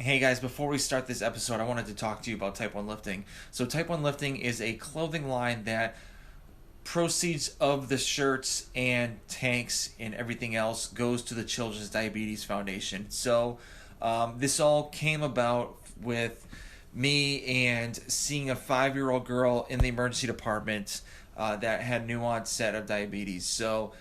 Hey guys, before we start this episode, I wanted to talk to you about Type 1 Lifting. So, Type 1 Lifting is a clothing line that proceeds of the shirts and tanks and everything else goes to the Children's Diabetes Foundation. So, this all came about with me and seeing a 5-year-old girl in the emergency department that had new onset of diabetes. So,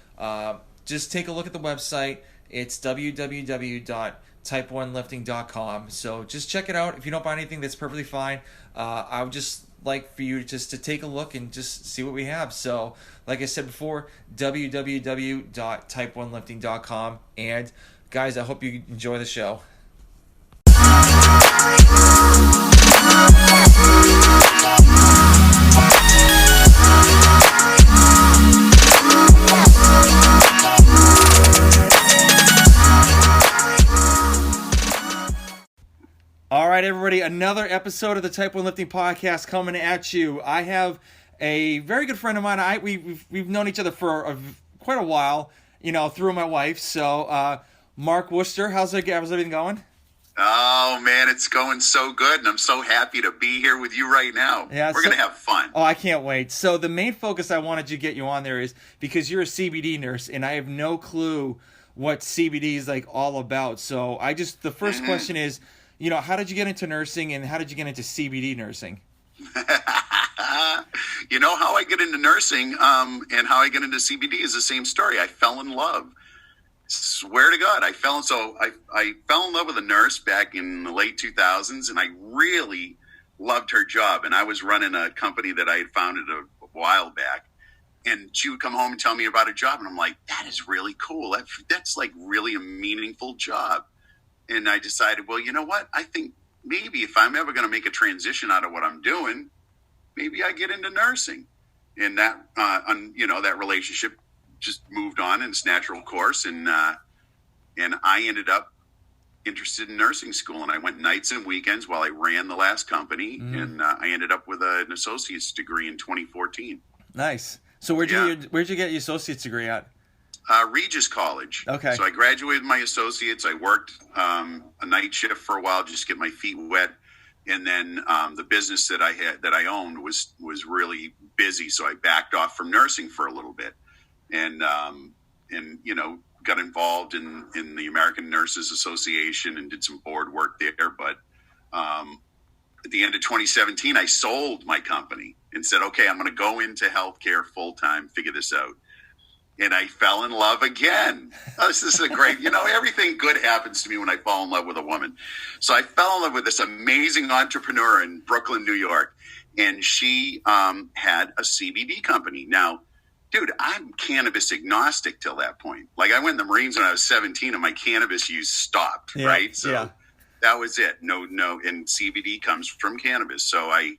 just take a look at the website. It's www.type1lifting.com. So just check it out. If you don't buy anything, that's perfectly fine. I would just like for you just to take a look and just see what we have. So, like I said before, www.type1lifting.com. And guys, I hope you enjoy the show. All right, everybody, another episode of the Type 1 Lifting Podcast coming at you. I have a very good friend of mine. We've known each other for quite a while, through my wife. So, Mark Worcester, how's everything going? Oh, man, it's going so good, and I'm so happy to be here with you right now. Yeah, We're going to have fun. Oh, I can't wait. So the main focus I wanted to get you on there is because you're a CBD nurse, and I have no clue what CBD is all about. So the first question is, how did you get into nursing, and how did you get into CBD nursing? How I get into nursing and how I get into CBD is the same story. I fell in love. Swear to God, I fell in love with a nurse back in the late 2000s, and I really loved her job. And I was running a company that I had founded a while back, and she would come home and tell me about her job, and I'm like, that is really cool. That's really a meaningful job. And I decided, well, you know what? I think maybe if I'm ever going to make a transition out of what I'm doing, maybe I get into nursing. And that, that relationship just moved on in its natural course. And I ended up interested in nursing school. And I went nights and weekends while I ran the last company. And I ended up with an associate's degree in 2014. Nice. So where'd you get your associate's degree at? Regis College. Okay. So I graduated with my associates. I worked a night shift for a while just to get my feet wet, and then the business that I owned was really busy, so I backed off from nursing for a little bit, and got involved in the American Nurses Association and did some board work there. But at the end of 2017, I sold my company and said, okay, I'm going to go into healthcare full time, figure this out. And I fell in love again. Oh, this is a great, everything good happens to me when I fall in love with a woman. So I fell in love with this amazing entrepreneur in Brooklyn, New York. And she had a CBD company. Now, dude, I'm cannabis agnostic till that point. I went in the Marines when I was 17 and my cannabis use stopped, right? So that was it. No. And CBD comes from cannabis. So I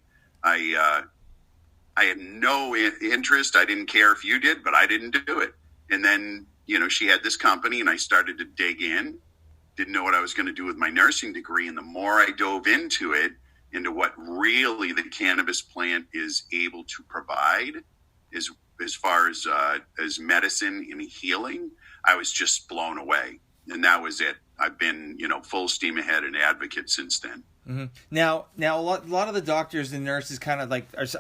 had no interest. I didn't care if you did, but I didn't do it. And then, she had this company and I started to dig in, didn't know what I was going to do with my nursing degree. And the more I dove into it, into what really the cannabis plant is able to provide as far as medicine and healing, I was just blown away. And that was it. I've been, full steam ahead and advocate since then. Mm-hmm. Now, a lot of the doctors and nurses kind of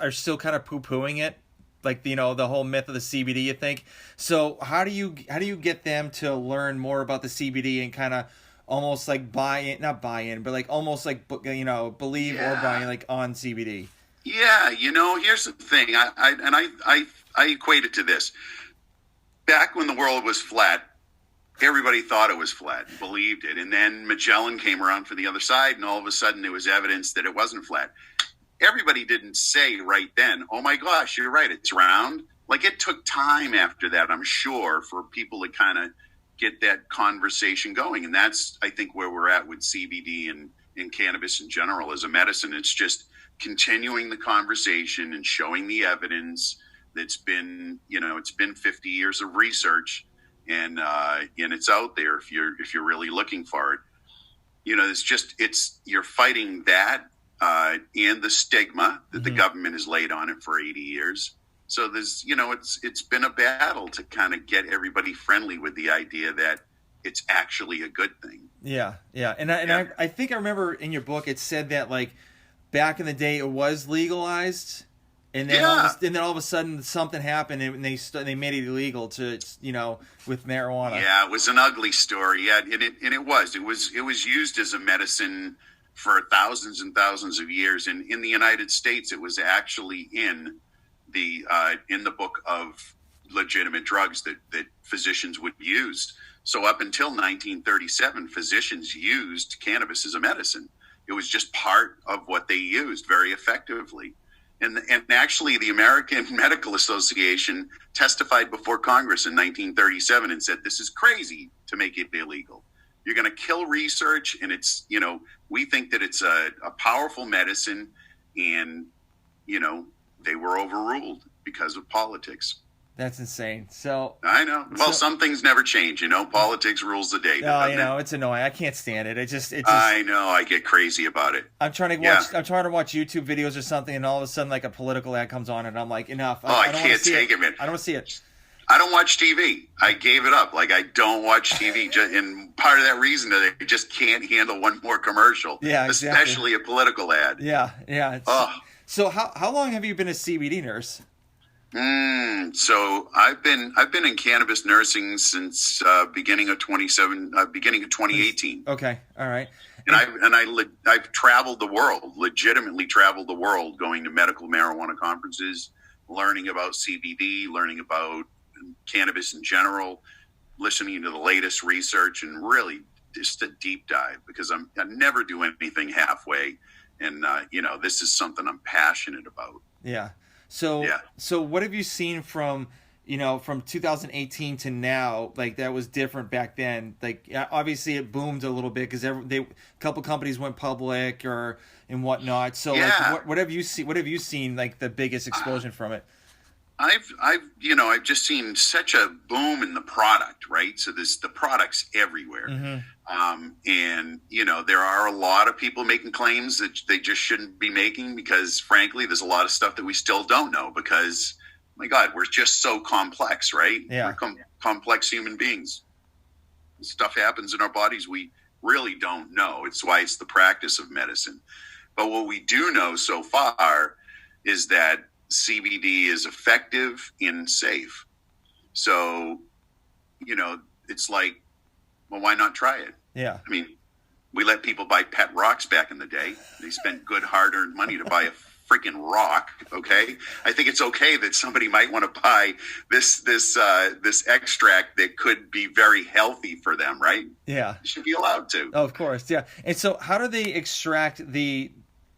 are still kind of poo-pooing it, the whole myth of the CBD. You think so? How do you get them to learn more about the CBD and kind of almost not buy in, but almost believe or buy in on CBD? Yeah, here's the thing. I equate it to this. Back when the world was flat, everybody thought it was flat, believed it. And then Magellan came around for the other side, and all of a sudden there was evidence that it wasn't flat. Everybody didn't say right then, oh my gosh, you're right, it's round. It took time after that, I'm sure, for people to kind of get that conversation going. And that's, I think, where we're at with CBD and cannabis in general as a medicine. It's just continuing the conversation and showing the evidence that's been, it's been 50 years of research. And it's out there if you're really looking for it. You're fighting that and the stigma that the government has laid on it for 80 years. So there's, it's been a battle to kind of get everybody friendly with the idea that it's actually a good thing. Yeah, yeah, Yeah. I think I remember in your book it said that like back in the day it was legalized, and then Yeah. all of a sudden something happened and they made it illegal to with marijuana. Yeah, it was an ugly story. Yeah, and it was used as a medicine for thousands and thousands of years. And in the United States, it was actually in the book of legitimate drugs that physicians would use. So up until 1937, physicians used cannabis as a medicine. It was just part of what they used very effectively. And actually, the American Medical Association testified before Congress in 1937 and said, this is crazy to make it illegal. You're going to kill research. And it's, we think that it's a powerful medicine. And, they were overruled because of politics. That's insane. So I know. Well, some things never change. Politics rules the day. No, it's annoying. I can't stand it. It just. I know. I get crazy about it. I'm trying to watch YouTube videos or something, and all of a sudden, like a political ad comes on, and I'm like, enough. I can't take it, man. I don't want to see it. I don't watch TV. I gave it up. Like I don't watch TV, and part of that reason that I just can't handle one more commercial. Yeah, exactly. Especially a political ad. Yeah. So how long have you been a CBD nurse? So I've been in cannabis nursing since beginning of 2018. Okay, all right. And I've traveled the world, legitimately traveled the world, going to medical marijuana conferences, learning about CBD, learning about cannabis in general, listening to the latest research, and really just a deep dive because I never do anything halfway, and this is something I'm passionate about. Yeah. So what have you seen from 2018 to now? Like that was different back then. Like obviously it boomed a little bit because a couple companies went public and whatnot. So like what have you seen? What have you seen like the biggest explosion from it? I've just seen such a boom in the product, right? So the product's everywhere. Mm-hmm. And there are a lot of people making claims that they just shouldn't be making because frankly, there's a lot of stuff that we still don't know because my God, we're just so complex, right? Yeah. We're complex human beings. Stuff happens in our bodies we really don't know. It's why it's the practice of medicine. But what we do know so far is that CBD is effective and safe. So, it's like, well, why not try it? Yeah. I mean, we let people buy pet rocks back in the day. They spent good hard-earned money to buy a freaking rock. Okay. I think it's okay that somebody might want to buy this extract that could be very healthy for them, right? Yeah. You should be allowed to. Oh, of course. Yeah. And so how do they extract the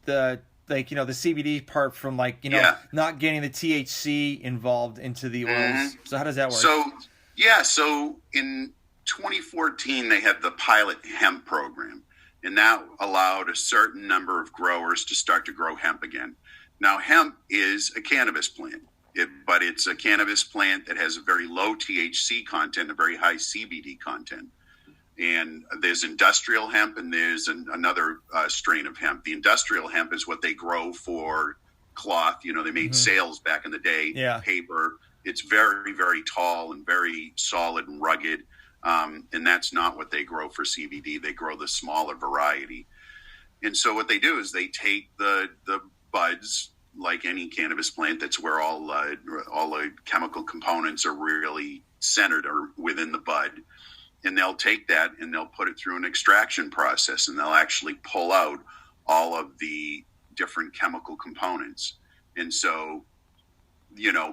CBD part from not getting the THC involved into the oils? Mm-hmm. So how does that work? So in 2014 they had the pilot hemp program, and that allowed a certain number of growers to start to grow hemp again. Now hemp is a cannabis plant, but it's a cannabis plant that has a very low THC content, a very high CBD content. And there's industrial hemp and there's another strain of hemp. The industrial hemp is what they grow for cloth. They made sails back in the day, paper. It's very, very tall and very solid and rugged. And that's not what they grow for CBD. They grow the smaller variety. And so what they do is they take the buds, like any cannabis plant. That's where all the chemical components are really centered or within the bud. And they'll take that and they'll put it through an extraction process, and they'll actually pull out all of the different chemical components. And so,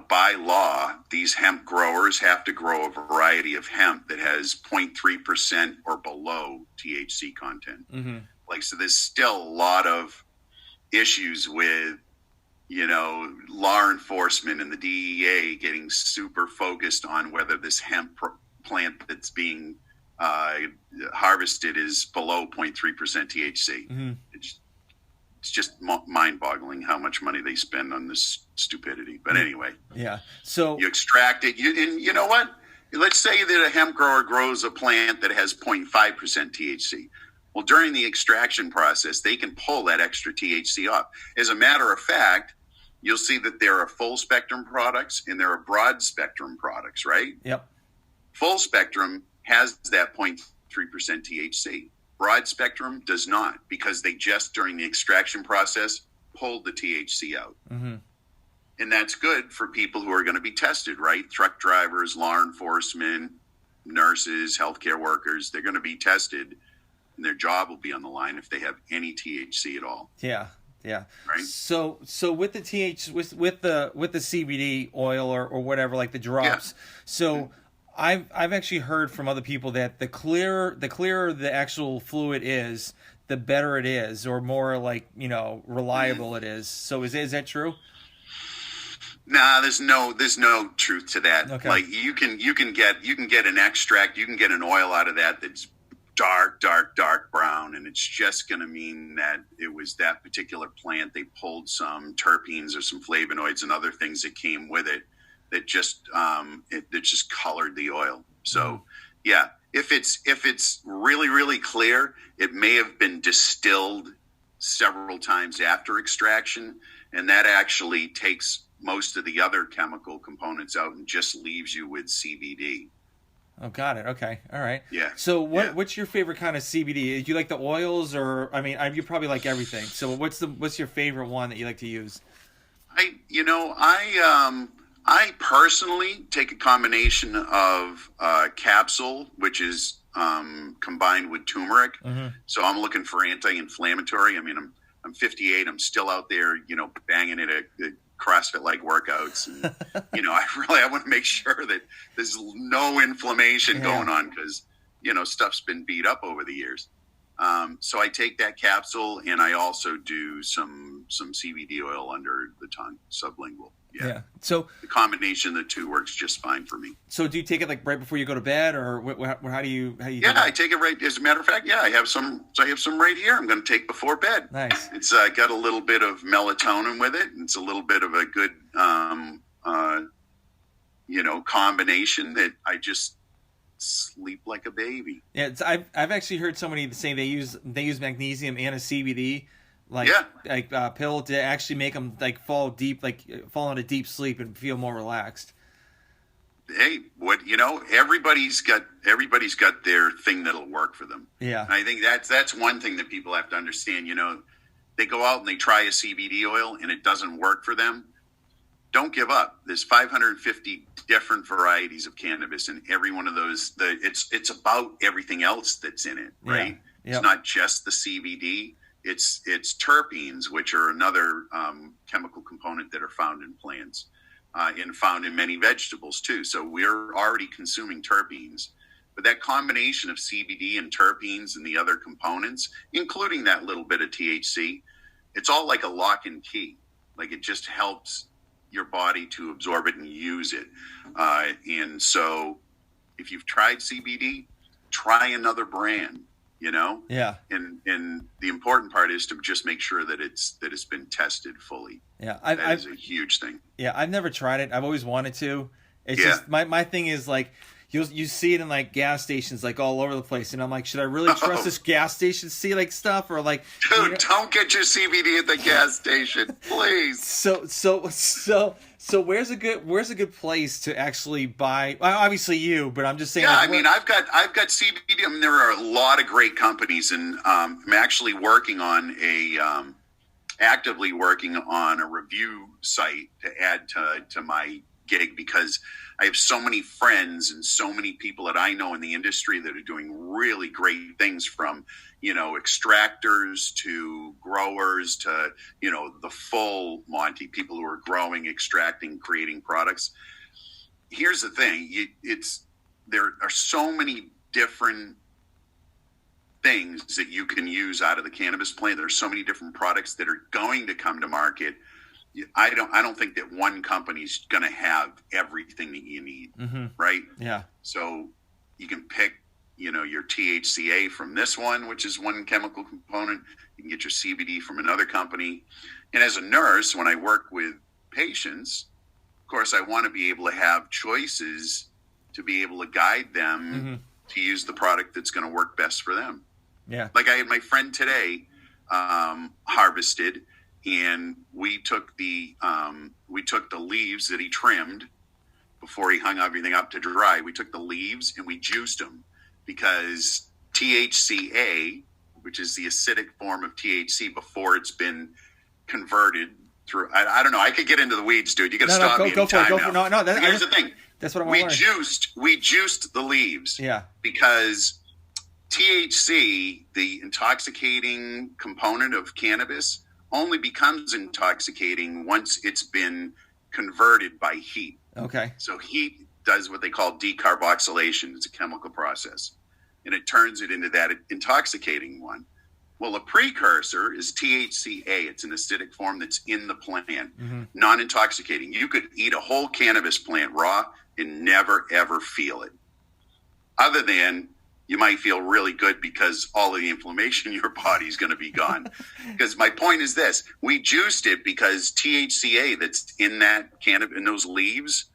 by law, these hemp growers have to grow a variety of hemp that has 0.3% or below THC content. Mm-hmm. So there's still a lot of issues with, law enforcement and the DEA getting super focused on whether this hemp plant that's being harvested is below 0.3% THC. Mm-hmm. It's just mind-boggling how much money they spend on this stupidity. But anyway, yeah. So you extract it. And you know what? Let's say that a hemp grower grows a plant that has 0.5% THC. Well, during the extraction process, they can pull that extra THC off. As a matter of fact, you'll see that there are full spectrum products and there are broad spectrum products, right? Yep. Full spectrum has that 0.3% THC. Broad spectrum does not, because they just, during the extraction process, pulled the THC out. Mm-hmm. And that's good for people who are going to be tested, right? Truck drivers, law enforcement, nurses, healthcare workers, they're going to be tested, and their job will be on the line if they have any THC at all. Yeah. Yeah. Right. So with the with the CBD oil or whatever, like the drops. Yeah. So I've actually heard from other people that the clearer the actual fluid is, the better it is, or more like, reliable it is. So is that true? Nah, there's no truth to that. Okay. Like you can get an extract, you can get an oil out of that's dark brown, and it's just going to mean that it was that particular plant. They pulled some terpenes or some flavonoids and other things that came with it that just that just colored the oil. So yeah, if it's really, really clear, it may have been distilled several times after extraction, and that actually takes most of the other chemical components out and just leaves you with CBD. Oh, got it. Okay. All right. Yeah. So what's your favorite kind of CBD? Do you like the oils, or, you probably like everything. So what's your favorite one that you like to use? I personally take a combination of capsule, which is combined with turmeric. Mm-hmm. So I'm looking for anti-inflammatory. I'm 58. I'm still out there, banging it at CrossFit-like workouts. And, I want to make sure that there's no inflammation going on, because, stuff's been beat up over the years. So I take that capsule, and I also do some CBD oil under the tongue, sublingual. Yeah. So the combination of the two works just fine for me. So do you take it like right before you go to bed, or how do you? Yeah, I take it right. As a matter of fact, I have some right here. I'm going to take before bed. Nice. It's got a little bit of melatonin with it. It's a little bit of a good, combination that I just sleep like a baby. Yeah, I've actually heard somebody say they use magnesium and a CBD pill to actually make them fall into deep sleep and feel more relaxed. Hey, everybody's got their thing that'll work for them. Yeah. And I think that's one thing that people have to understand. They go out and they try a CBD oil and it doesn't work for them. Don't give up. There's 550 different varieties of cannabis, and every one of those, it's about everything else that's in it, right? Yeah. It's not just the CBD. It's terpenes, which are another chemical component that are found in plants and found in many vegetables too. So we're already consuming terpenes, but that combination of CBD and terpenes and the other components, including that little bit of THC, it's all like a lock and key. Like it just helps your body to absorb it and use it. And so if you've tried CBD, try another brand. Yeah. And the important part is to just make sure that it's been tested fully. Yeah. That is a huge thing. Yeah. I've never tried it. I've always wanted to. It's just my thing is you see it in gas stations all over the place, and I'm like, should I really trust this gas station to see stuff, or dude, don't get your CBD at the gas station, please. So where's a good place to actually buy? Well, obviously you, but I'm just saying. Yeah, I've got CBD. There are a lot of great companies, and I'm actually actively working on a review site to add to my gig, because I have so many friends and so many people that I know in the industry that are doing really great things, from extractors to growers to the full Monty, people who are growing, extracting, creating products. Here's the thing, there are so many different things that you can use out of the cannabis plant. There are so many different products that are going to come to market. I don't think that one company's going to have everything that you need, right? Yeah. So you can pick, your THCA from this one, which is one chemical component. You can get your CBD from another company. And as a nurse, when I work with patients, of course, I want to be able to have choices to be able to guide them to use the product that's going to work best for them. Yeah. Like I had my friend today harvested, and we took the leaves that he trimmed before he hung everything up to dry. We took the leaves and we juiced them, because THCA which is the acidic form of THC before it's been converted through. I don't know. I could get into the weeds, dude. You got to stop me anytime now. Here's the thing. That's what I want to learn. We juiced the leaves. Yeah. Because THC, the intoxicating component of cannabis, only becomes intoxicating once it's been converted by heat. Okay. So heat does what they call decarboxylation. It's a chemical process. And it turns it into that intoxicating one. Well, a precursor is THCA. It's an acidic form that's in the plant, non-intoxicating. You could eat a whole cannabis plant raw and never, ever feel it. Other than you might feel really good because all of the inflammation in your body is going to be gone. Because my point is this. We juiced it because THCA that's in that cannabis, in those leaves,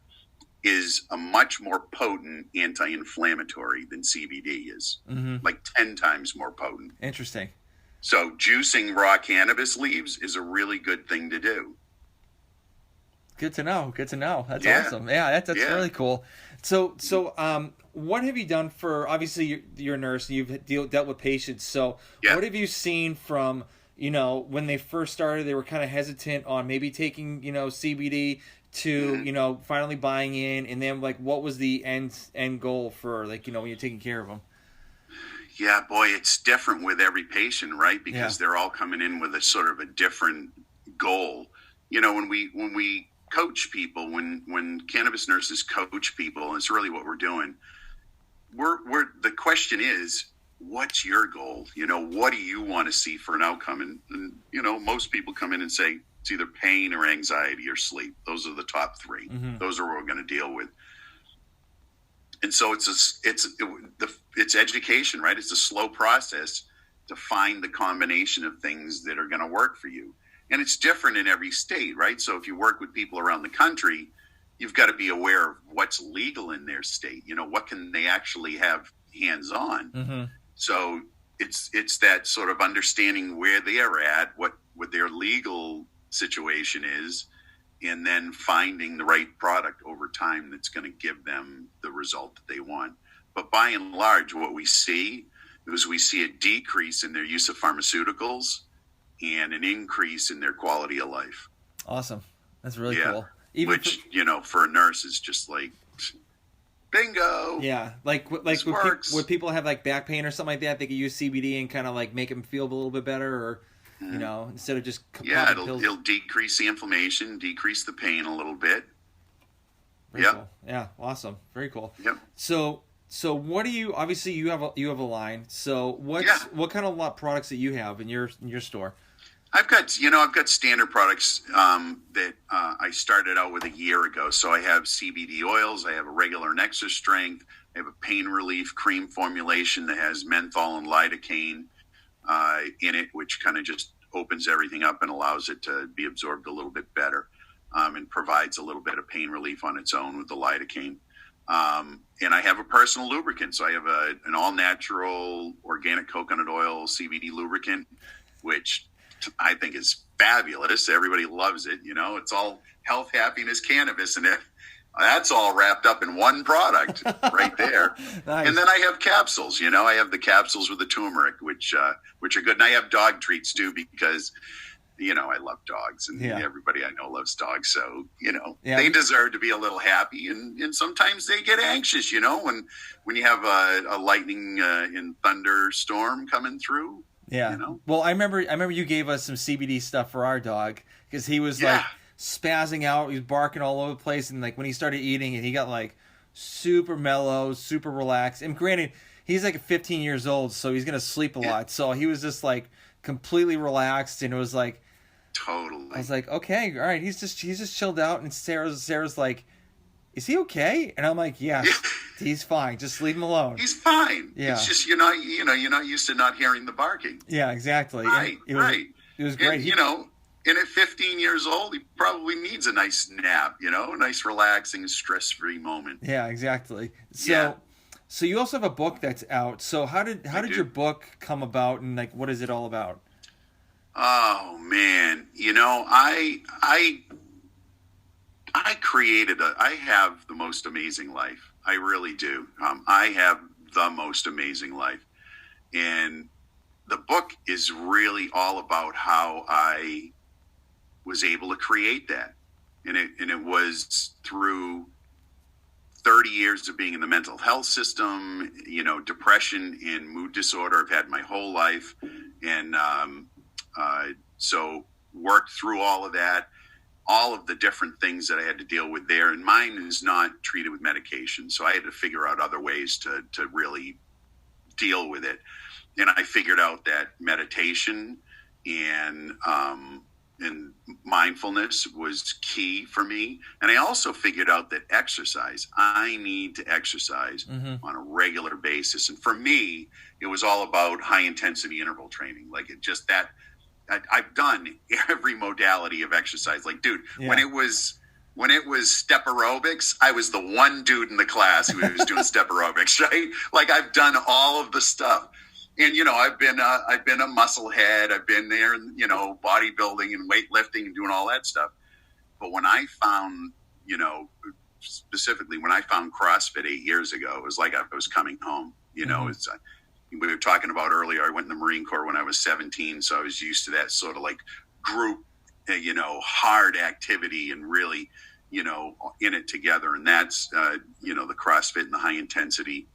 is a much more potent anti-inflammatory than CBD is. Like 10 times more potent. Interesting. So juicing raw cannabis leaves is a really good thing to do. Good to know. That's awesome. Yeah, that's really cool. So, what have you done for, obviously you're a nurse and you've dealt with patients. So what have you seen from, when they first started, they were kind of hesitant on maybe taking, CBD to, finally buying in, and then like, what was the end goal for like, when you're taking care of them? Yeah, boy, it's different with every patient, right? Because they're all coming in with a sort of a different goal. When we coach people, when cannabis nurses coach people, and it's really what we're doing. The question is, what's your goal? What do you want to see for an outcome? And most people come in and say it's either pain or anxiety or sleep. Those are the top three. Those are what we're going to deal with. And so it's education, right? It's a slow process to find the combination of things that are going to work for you. And it's different in every state, right? So if you work with people around the country, you've got to be aware of what's legal in their state. What can they actually have hands on? So it's that sort of understanding where they are at, what their legal situation is, and then finding the right product over time that's going to give them the result that they want. But by and large, what we see is we see a decrease in their use of pharmaceuticals and an increase in their quality of life. Awesome. That's really cool. Which, for a nurse is just like, bingo. Yeah. Like would people have like back pain or something like that, they could use CBD and kind of like make them feel a little bit better, or instead of just it'll decrease the inflammation, decrease the pain a little bit. Cool. Yeah, awesome. Very cool. Yep. So what do you, obviously you have a line. So what kind of products that you have in your store? I've got standard products that I started out with a year ago. So I have CBD oils, I have a regular Nexus strength, I have a pain relief cream formulation that has menthol and lidocaine in it, which kind of just opens everything up and allows it to be absorbed a little bit better, and provides a little bit of pain relief on its own with the lidocaine. And I have a personal lubricant. So I have an all-natural organic coconut oil CBD lubricant, which I think is fabulous. Everybody loves it. It's all health, happiness, cannabis, and that's all wrapped up in one product right there. Nice. And then I have capsules. I have the capsules with the turmeric, which are good. And I have dog treats too, because I love dogs, and everybody I know loves dogs. So they deserve to be a little happy, and sometimes they get anxious. When you have a lightning and thunderstorm coming through. Yeah. Well, I remember you gave us some CBD stuff for our dog, because he was like spazzing out. He was barking all over the place. And like when he started eating it, he got like super mellow, super relaxed. And granted, he's like 15 years old, so he's going to sleep a lot. So he was just like completely relaxed. And it was like, totally. I was like, okay, all right. He's just chilled out. And Sarah's like, is he okay? And I'm like, yeah, he's fine. Just leave him alone. He's fine. Yeah. It's just you're not used to not hearing the barking. Yeah, exactly. Right. It was great. And at 15 years old, he probably needs a nice nap. A nice relaxing, stress-free moment. Yeah, exactly. So you also have a book that's out. So how did your book come about, and like what is it all about? Oh man, I have the most amazing life. I really do. I have the most amazing life. And the book is really all about how I was able to create that. And it was through 30 years of being in the mental health system, depression and mood disorder I've had my whole life. And so worked through all of that, all of the different things that I had to deal with there. And mine is not treated with medication. So I had to figure out other ways to really deal with it. And I figured out that meditation and mindfulness was key for me. And I also figured out that exercise, I need to exercise on a regular basis. And for me, it was all about high intensity interval training. Like it just that I've done every modality of exercise. Like, dude, when it was step aerobics, I was the one dude in the class who was doing step aerobics, right? Like I've done all of the stuff. And, I've been a muscle head. I've been there, bodybuilding and weightlifting and doing all that stuff. But when I found, specifically when I found CrossFit 8 years ago, it was like I was coming home. It's, we were talking about earlier, I went in the Marine Corps when I was 17. So I was used to that sort of like group, hard activity and really, in it together. And that's, the CrossFit and the high intensity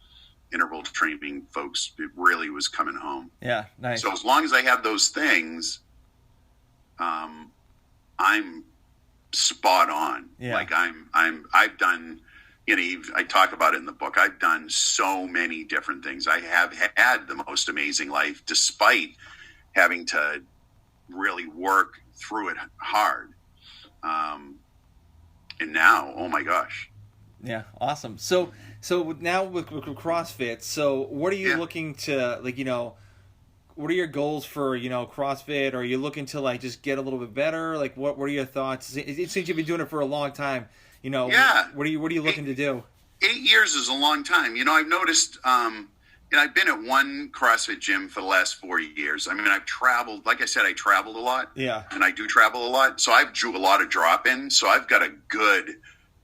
interval training folks, it really was coming home. Yeah, nice. So as long as I have those things, I'm spot on. Yeah. Like I've done, I talk about it in the book. I've done so many different things. I have had the most amazing life despite having to really work through it hard. And now, oh my gosh. Yeah, awesome. So now with CrossFit, so what are you looking to, what are your goals for, CrossFit? Are you looking to just get a little bit better? Like what are your thoughts? It seems you've been doing it for a long time. What are you looking to do? 8 years is a long time. I've noticed, I've been at one CrossFit gym for the last 4 years. I mean, I've traveled, like I said, I traveled a lot. Yeah. And I do travel a lot. So I've drew a lot of drop-ins. So I've got a good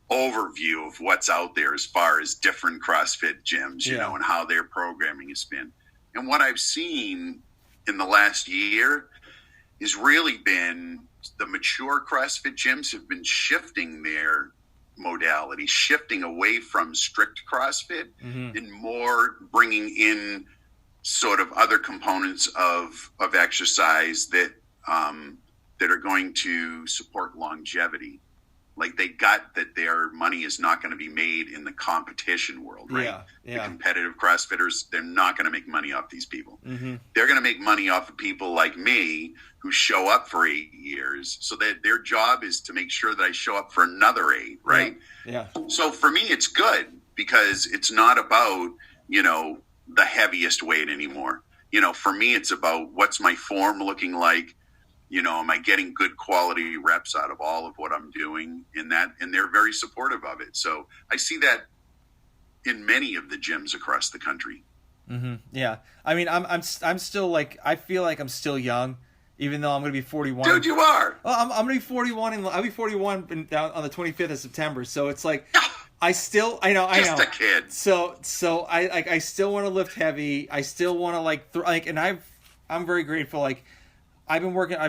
overview of what's out there as far as different CrossFit gyms, and how their programming has been. And what I've seen in the last year has really been the mature CrossFit gyms have been shifting their modality, shifting away from strict CrossFit and more bringing in sort of other components of exercise that are going to support longevity. Like they got that their money is not going to be made in the competition world, right? Yeah. The competitive CrossFitters, they're not going to make money off these people. They're going to make money off of people like me who show up for 8 years. So that their job is to make sure that I show up for another 8, right? Yeah. So for me, it's good because it's not about, the heaviest weight anymore. For me, it's about what's my form looking like. Am I getting good quality reps out of all of what I'm doing in that? And they're very supportive of it. So I see that in many of the gyms across the country. Yeah. I mean, I'm still I feel like I'm still young, even though I'm going to be 41. Dude, you are. Well, I'm going to be 41 and I'll be 41 on the 25th of September. So it's like, I know. Just a kid. So I still want to lift heavy. I still want to and I'm very grateful. I've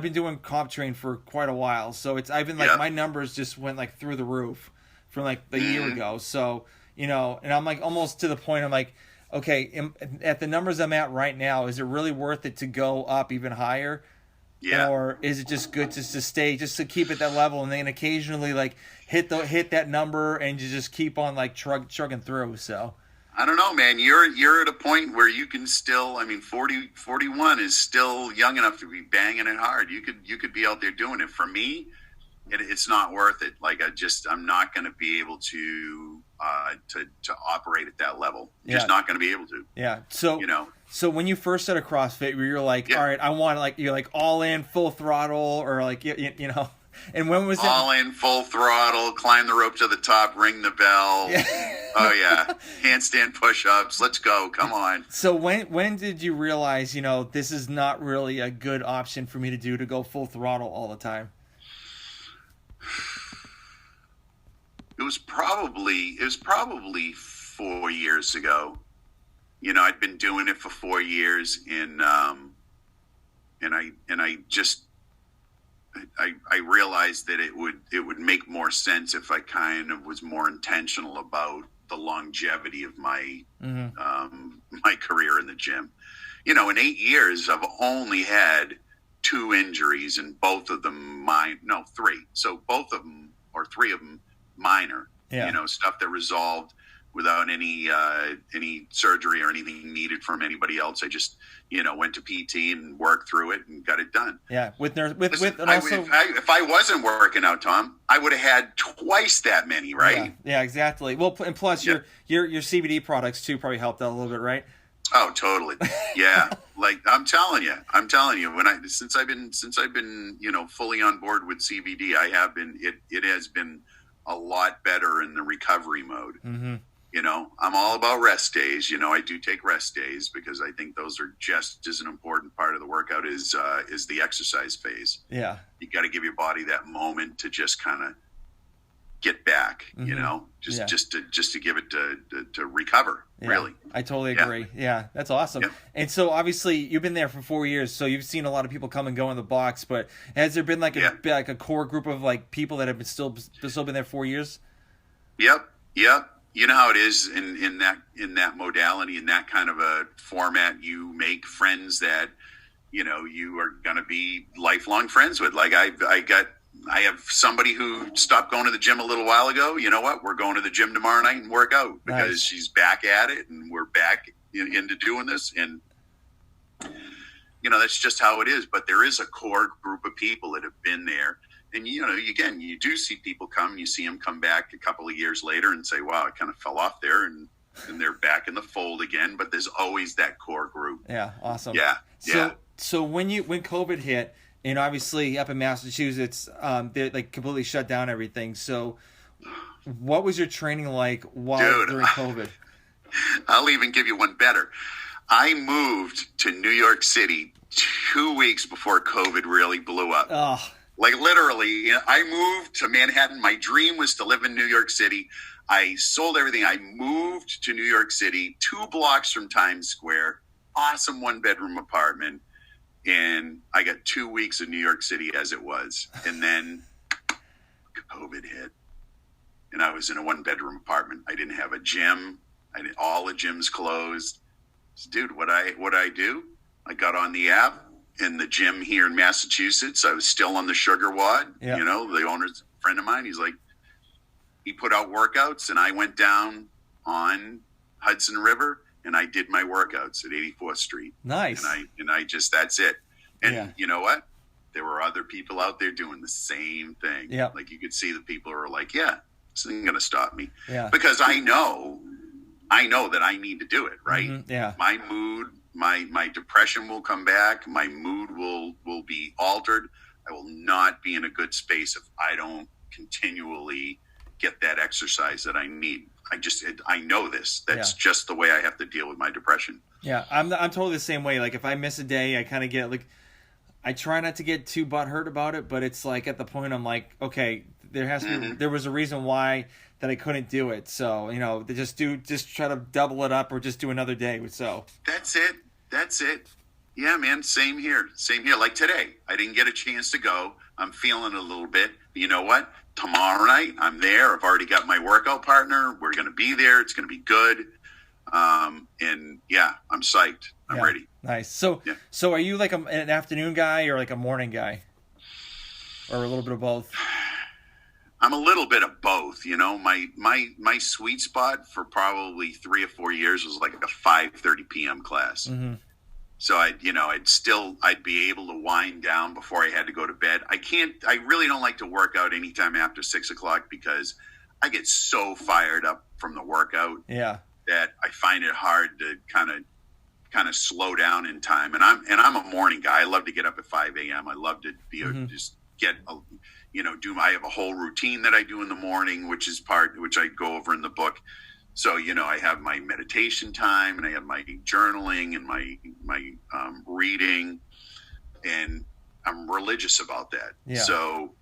been doing comp train for quite a while. So I've been my numbers just went through the roof from a year ago. So, and I'm almost to the point I'm okay, at the numbers I'm at right now, is it really worth it to go up even higher? Yeah. Or is it just good just to stay, just to keep at that level and then occasionally hit that number and you just keep on chugging through? So I don't know, man. You're at a point where you can still, 41 is still young enough to be banging it hard. You could be out there doing it. For me, it's not worth it. I'm not going to be able to operate at that level. Just not going to be able to. Yeah. So, so when you first started CrossFit, where you're all right, I want you're all in full throttle or and when was that? All in, full throttle, climb the rope to the top, ring the bell. Yeah. Oh, yeah. Handstand push-ups. Let's go. Come on. So when did you realize, this is not really a good option for me to go full throttle all the time? It was probably 4 years ago. I'd been doing it for 4 years and I just I realized that it would make more sense if I kind of was more intentional about the longevity of my my career in the gym. You know, in 8 years, I've only had 2 injuries, and both of them three. So both of them, or 3 of them, minor. Yeah. You know, stuff that resolved without any surgery or anything needed from anybody else. I just, you know, went to PT and worked through it and got it done. Yeah, Listen, and also, if I wasn't working out, Tom, I would have had twice that many, right? Yeah, exactly. Well, and plus your CBD products too probably helped out a little bit, right? Oh, totally. Yeah. Like I'm telling you, since I've been, you know, fully on board with CBD, it has been a lot better in the recovery mode. Mm-hmm. You know, I'm all about rest days. You know, I do take rest days because I think those are just as an important part of the workout as the exercise phase. Yeah. You got to give your body that moment to just kind of get back, you know, just to give it to recover. Yeah, really. I totally agree. Yeah, that's awesome. Yeah. And so obviously you've been there for 4 years, so you've seen a lot of people come and go in the box, but has there been like a core group of like people that have still been there 4 years? Yep. You know how it is in that modality, in that kind of a format. You make friends that, you know, you are going to be lifelong friends with. Like I have somebody who stopped going to the gym a little while ago. You know what? We're going to the gym tomorrow night and work out because she's back at it, and we're back into doing this. And, you know, that's just how it is. But there is a core group of people that have been there. And, you know, again, you do see people come, you see them come back a couple of years later and say, wow, I kind of fell off there, and they're back in the fold again. But there's always that core group. Yeah. Awesome. Yeah. So when COVID hit, and obviously up in Massachusetts, they like completely shut down everything. So what was your training like during COVID? I'll even give you one better. I moved to New York City 2 weeks before COVID really blew up. Oh. Like literally, I moved to Manhattan. My dream was to live in New York City. I sold everything. I moved to New York City, 2 blocks from Times Square, awesome 1-bedroom apartment. And I got 2 weeks of New York City as it was. And then COVID hit. And I was in a 1-bedroom apartment. I didn't have a gym. All the gyms closed. So, dude, what I do? I got on the app in the gym here in Massachusetts. I was still on the Sugar Wad. Yeah. You know, the owner's a friend of mine. He put out workouts, and I went down on Hudson River, and I did my workouts at 84th Street. Nice. And I just, that's it. And you know what? There were other people out there doing the same thing. Yeah. Like you could see the people who were like, yeah, this isn't going to stop me. Yeah. Because I know that I need to do it, right? Mm-hmm. Yeah. My mood, my depression will come back. My mood will be altered. I will not be in a good space if I don't continually get that exercise that I need. I know this. That's just the way I have to deal with my depression. Yeah, I'm totally the same way. Like if I miss a day, I kind of get like, I try not to get too butthurt about it, but it's like at the point I'm like, okay, there was a reason why that I couldn't do it. So, you know, just try to double it up or just do another day. So that's it. Yeah, man. Same here. Like today, I didn't get a chance to go. I'm feeling a little bit. But you know what? Tomorrow night, I'm there. I've already got my workout partner. We're going to be there. It's going to be good. And yeah, I'm psyched. I'm ready. Nice. So are you like an afternoon guy or like a morning guy, or a little bit of both? I'm a little bit of both. You know, my sweet spot for probably 3 or 4 years was like a 5:30 p.m. class. Mm-hmm. So I'd be able to wind down before I had to go to bed. I really don't like to work out anytime after 6 o'clock because I get so fired up from the workout. Yeah. That I find it hard to kind of slow down in time. And I'm a morning guy. I love to get up at 5 a.m. I love to be just get I have a whole routine that I do in the morning, which I go over in the book. So, you know, I have my meditation time and I have my journaling and my reading, and I'm religious about that. Yeah. So,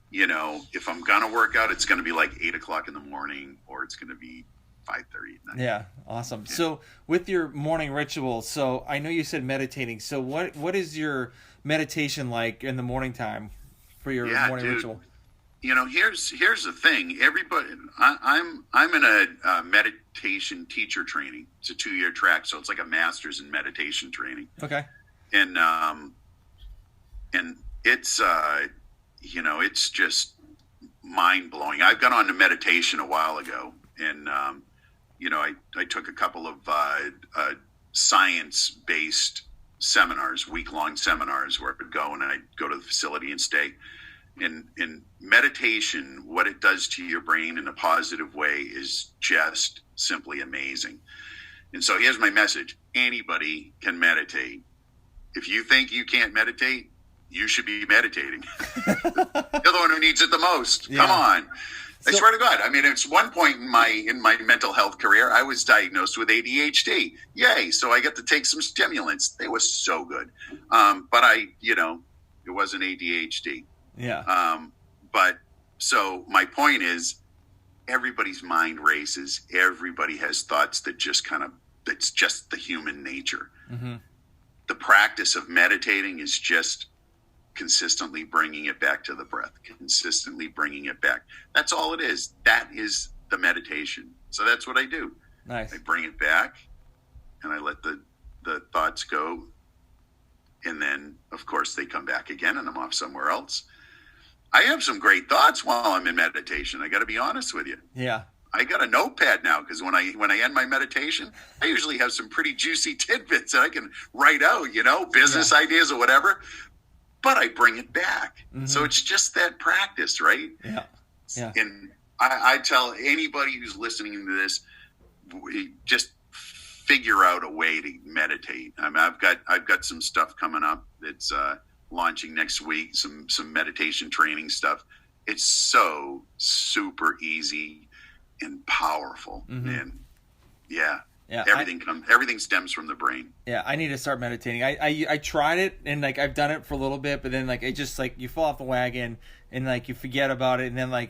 you know, if I'm going to work out, it's going to be like 8 o'clock in the morning, or it's going to be 5:30 at night. Yeah, awesome. Yeah. So with your morning ritual, so I know you said meditating. So what is your meditation like in the morning time for your morning dude. ritual? Here's the thing. Everybody, I'm in a meditation teacher training. It's a 2-year track, so it's like a master's in meditation training. Okay. And it's it's just mind blowing. I've got on to meditation a while ago, and I took a couple of science based seminars, week long seminars, where I would go and I'd go to the facility and stay. In meditation, what it does to your brain in a positive way is just simply amazing. And so here's my message: anybody can meditate. If you think you can't meditate, you should be meditating. You're the one who needs it the most. Yeah. Come on. I swear to God. I mean, it's one point in my mental health career, I was diagnosed with ADHD. Yay. So I got to take some stimulants. They were so good. But it wasn't ADHD. Yeah. But so my point is, everybody's mind races. Everybody has thoughts that that's just the human nature. Mm-hmm. The practice of meditating is just consistently bringing it back to the breath, consistently bringing it back. That's all it is. That is the meditation. So that's what I do. Nice. I bring it back and I let the thoughts go. And then, of course, they come back again and I'm off somewhere else. I have some great thoughts while I'm in meditation. I got to be honest with you. Yeah. I got a notepad now because when I end my meditation, I usually have some pretty juicy tidbits that I can write out, business ideas or whatever. But I bring it back. Mm-hmm. So it's just that practice, right? Yeah. Yeah. And I tell anybody who's listening to this, just figure out a way to meditate. I mean, I've got some stuff coming up that's launching next week, some meditation training stuff. It's so super easy and powerful. Mm-hmm. And yeah. Yeah, everything stems from the brain. Yeah, I need to start meditating. I tried it and I've done it for a little bit, but then it just you fall off the wagon and you forget about it, and then a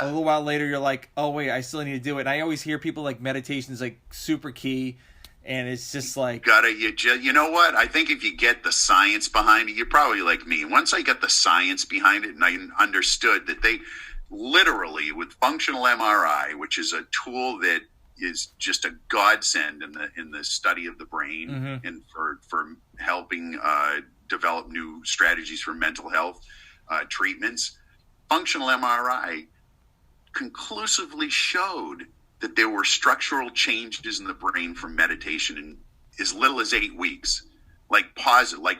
little while later you're like, oh wait, I still need to do it. And I always hear people meditation's super key, and it's just you know what? I think if you get the science behind it, you're probably like me. Once I got the science behind it and I understood that they literally with functional MRI, which is a tool that is just a godsend in the study of the brain, mm-hmm. and for helping develop new strategies for mental health treatments. Functional MRI conclusively showed that there were structural changes in the brain from meditation in as little as 8 weeks.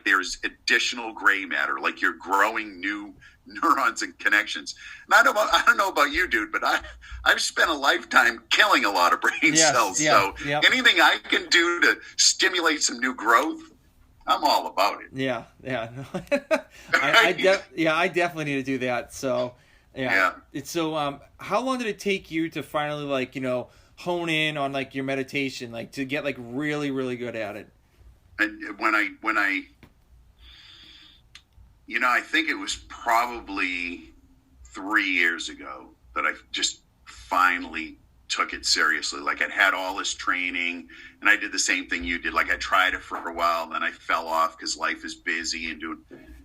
There's additional gray matter, you're growing new neurons and connections. And I don't know about you, dude, but I've spent a lifetime killing a lot of brain cells. Yeah, so anything I can do to stimulate some new growth, I'm all about it. Yeah. I definitely need to do that. So yeah. So how long did it take you to finally hone in on your meditation, to get really, really good at it? And when I I think it was probably 3 years ago that I just finally took it seriously. I'd had all this training and I did the same thing you did. I tried it for a while, then I fell off because life is busy it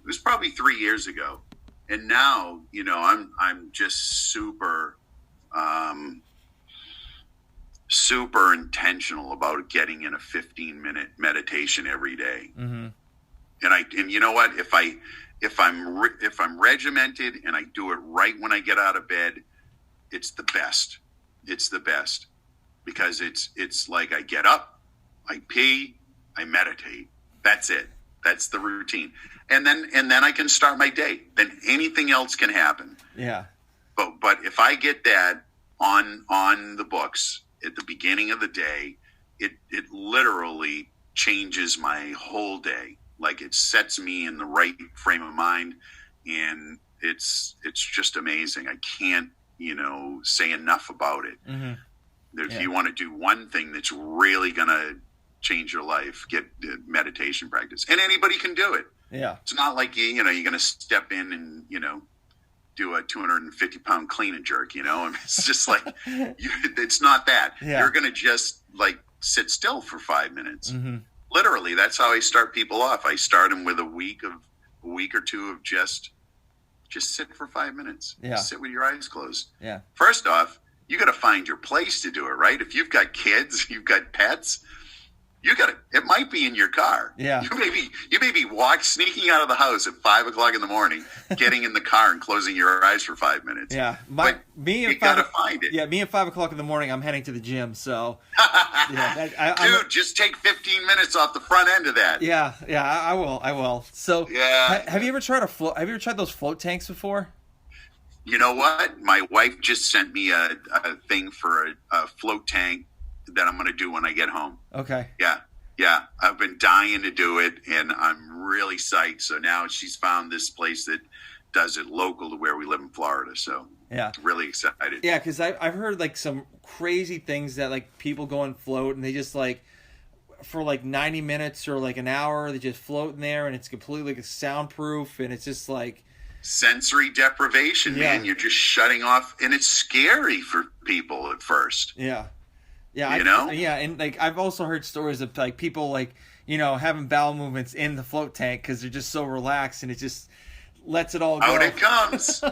was probably 3 years ago. And now, I'm just super intentional about getting in a 15-minute meditation every day. Mm-hmm. And you know what? If I'm regimented and I do it right when I get out of bed, it's the best. It's the best because it's I get up, I pee, I meditate. That's it. That's the routine. And then I can start my day. Then anything else can happen. Yeah. But if I get that on the books at the beginning of the day, it literally changes my whole day. It sets me in the right frame of mind, and it's just amazing. I can't, say enough about it. Mm-hmm. If you want to do one thing that's really going to change your life, get meditation practice. And anybody can do it. Yeah. It's not you're going to step in and, do a 250-pound clean and jerk, you know? I mean, it's just like, it's not that. Yeah. You're going to just like sit still for 5 minutes. Mm-hmm. Literally, that's how I start people off. I start them with a week or two of just sit for 5 minutes. Yeah. Sit with your eyes closed. Yeah. First off, you got to find your place to do it, right? If you've got kids, you've got pets, it might be in your car. Yeah. You may be sneaking out of the house at 5 o'clock in the morning, getting in the car and closing your eyes for 5 minutes. Yeah. You got to find it. Yeah. Me at 5 o'clock in the morning, I'm heading to the gym. So, Dude, just take 15 minutes off the front end of that. Yeah. Yeah. I will. So, yeah. Have you ever tried Have you ever tried those float tanks before? You know what? My wife just sent me a thing for a float tank that I'm going to do when I get home. Okay. Yeah. I've been dying to do it, and I'm really psyched. So now she's found this place that does it local to where we live in Florida. So yeah, really excited. Yeah, because I've heard like some crazy things that like people go and float, and they just like for like 90 minutes or like an hour, they just float in there, and it's completely like soundproof, and it's just like sensory deprivation, man. You're just shutting off, and it's scary for people at first. Yeah, and like I've also heard stories of like people like having bowel movements in the float tank because they're just so relaxed, and it just lets it all go. Out it comes.